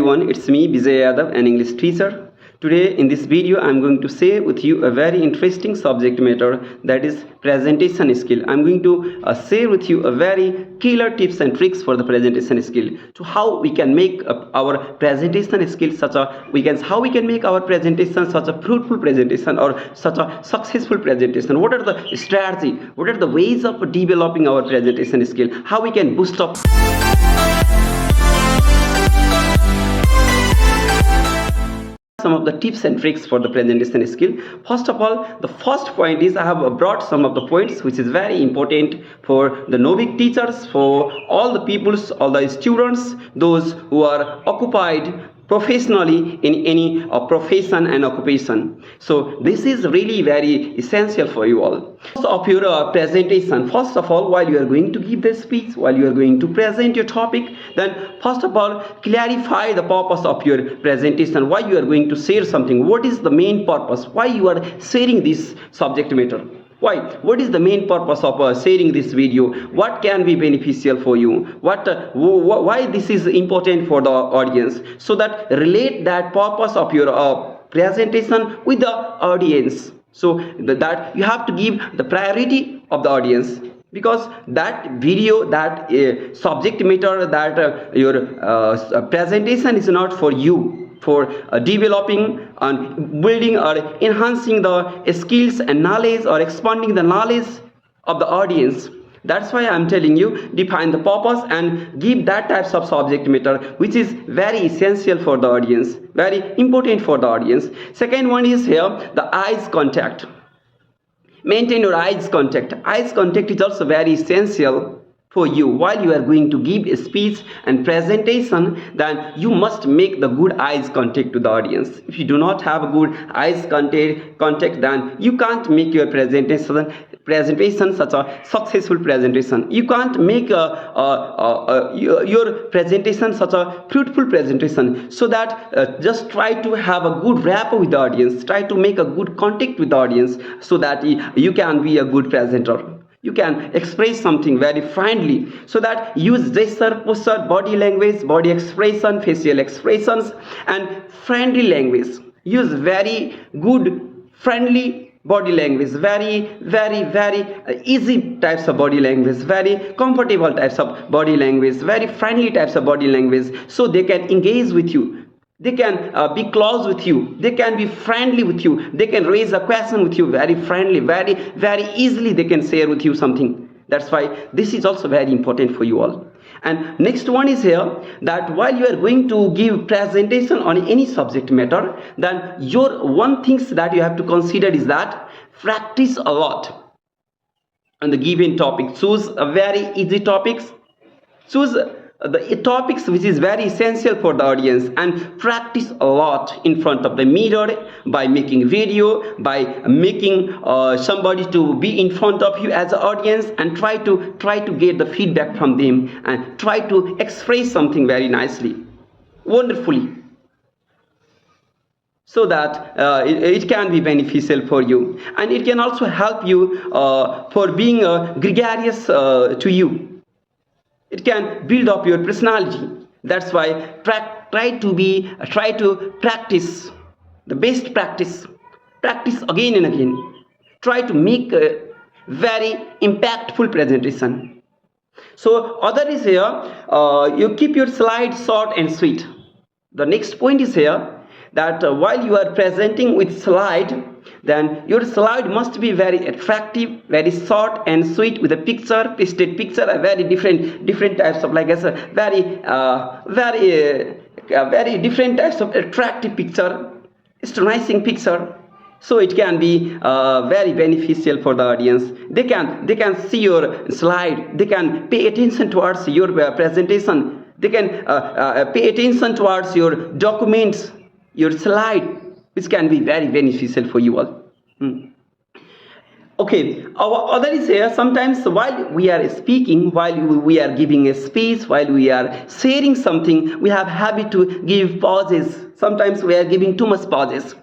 Everyone, it's me Vijay Yadav, an English teacher. Today in this video I'm going to share with you a very interesting subject matter, that is presentation skill. I'm going to share with you a very killer tips and tricks for the presentation skill, to how we can make our presentation skill how we can make our presentation such a fruitful presentation or such a successful presentation. What are the strategy, what are the ways of developing our presentation skill, how we can boost up some of the tips and tricks for the presentation skill. First of all, the first point is I have brought some of the points which is very important for the novice teachers, for all the peoples, all the students, those who are occupied professionally in any profession and occupation. So this is really very essential for you all. First of your presentation, first of all, while you are going to give the speech, while you are going to present your topic, then first of all clarify the purpose of your presentation, why you are going to share something, what is the main purpose, why you are sharing this subject matter. Why? What is the main purpose of sharing this video? What can be beneficial for you? Why this is important for the audience? So that relate that purpose of your presentation with the audience. So that you have to give the priority of the audience, because that video, that subject matter, that your presentation is not for you, for developing and building or enhancing the skills and knowledge or expanding the knowledge of the audience. That's why I'm telling you, define the purpose and give that types of subject matter which is very essential for the audience, very important for the audience. Second one is here, the eyes contact. Maintain your eyes contact. Eyes contact is also very essential for you while you are going to give a speech and presentation. Then you must make the good eyes contact to the audience. If you do not have a good eyes contact, then you can't make your presentation such a successful presentation. You can't make your presentation such a fruitful presentation. So that just try to have a good rapport with the audience, try to make a good contact with the audience, so that you can be a good presenter. You can express something very friendly, so that use gesture, posture, body language, body expression, facial expressions, and friendly language. Use very good friendly body language, very easy types of body language, very comfortable types of body language, very friendly types of body language, so they can engage with you. They can be close with you, they can be friendly with you, they can raise a question with you very friendly, very easily they can share with you something. That's why this is also very important for you all. And next one is here, that while you are going to give presentation on any subject matter, then your one things that you have to consider is that practice a lot on the given topic. Choose a very easy topics, choose the topics which is very essential for the audience, and practice a lot in front of the mirror, by making video, by making somebody to be in front of you as an audience, and try to get the feedback from them and try to express something very nicely, wonderfully, so that it can be beneficial for you, and it can also help you for being gregarious to you. It can build up your personality. That's why try to practice the best practice. Practice again and again. Try to make a very impactful presentation. So other is here, you keep your slides short and sweet. The next point is here, that while you are presenting with slide, then your slide must be very attractive, very short and sweet, with a picture, pasted picture, a very different types of, like I said, very different types of attractive picture, astonishing picture. So it can be very beneficial for the audience. They can see your slide, they can pay attention towards your presentation, they can pay attention towards your documents, your slide, which can be very beneficial for you all. Okay, our other is here, sometimes while we are speaking, while we are giving a speech, while we are sharing something, we have habit to give pauses. Sometimes we are giving too much pauses.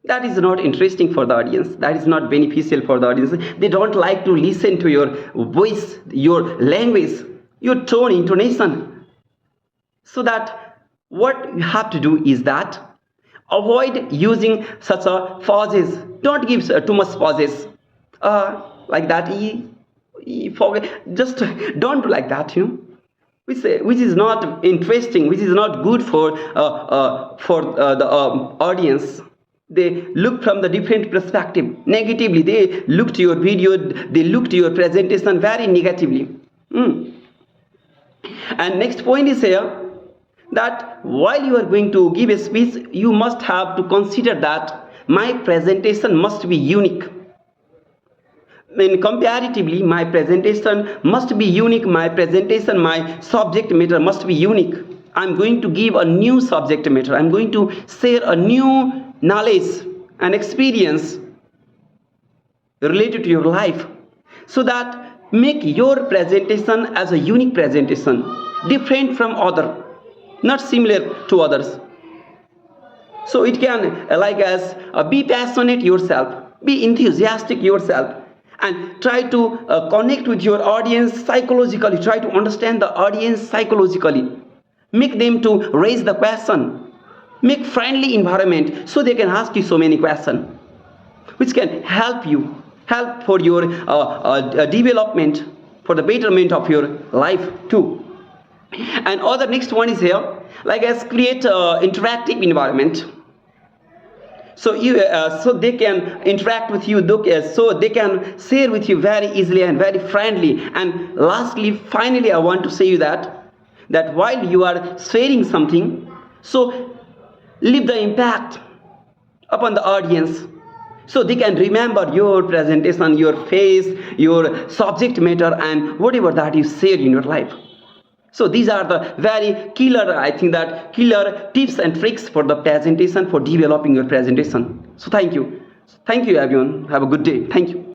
That is not interesting for the audience. That is not beneficial for the audience. They don't like to listen to your voice, your language, your tone, intonation. So that what you have to do is that avoid using such a pauses. Don't give too much pauses. Like that. Forget. Just don't do like that. Which is not interesting, which is not good for the audience. They look from the different perspective negatively. They look to your video, they look to your presentation very negatively. And next point is here that while you are going to give a speech, you must have to consider that my presentation must be unique. Comparatively, my presentation must be unique. My presentation, my subject matter must be unique. I'm going to give a new subject matter. I'm going to share a new knowledge and experience related to your life, so that make your presentation as a unique presentation, different from other, not similar to others. So it can be passionate yourself, be enthusiastic yourself, and try to connect with your audience psychologically. Try to understand the audience psychologically. Make them to raise the question. Make friendly environment so they can ask you so many questions, which can help for your development, for the betterment of your life too. And other next one is here, create interactive environment. So so they can interact with you, so they can share with you very easily and very friendly. And lastly, finally, I want to say you that while you are sharing something, so leave the impact upon the audience, so they can remember your presentation, your face, your subject matter, and whatever that you share in your life. So these are the very killer tips and tricks for the presentation, for developing your presentation. So thank you everyone. Have a good day. Thank you.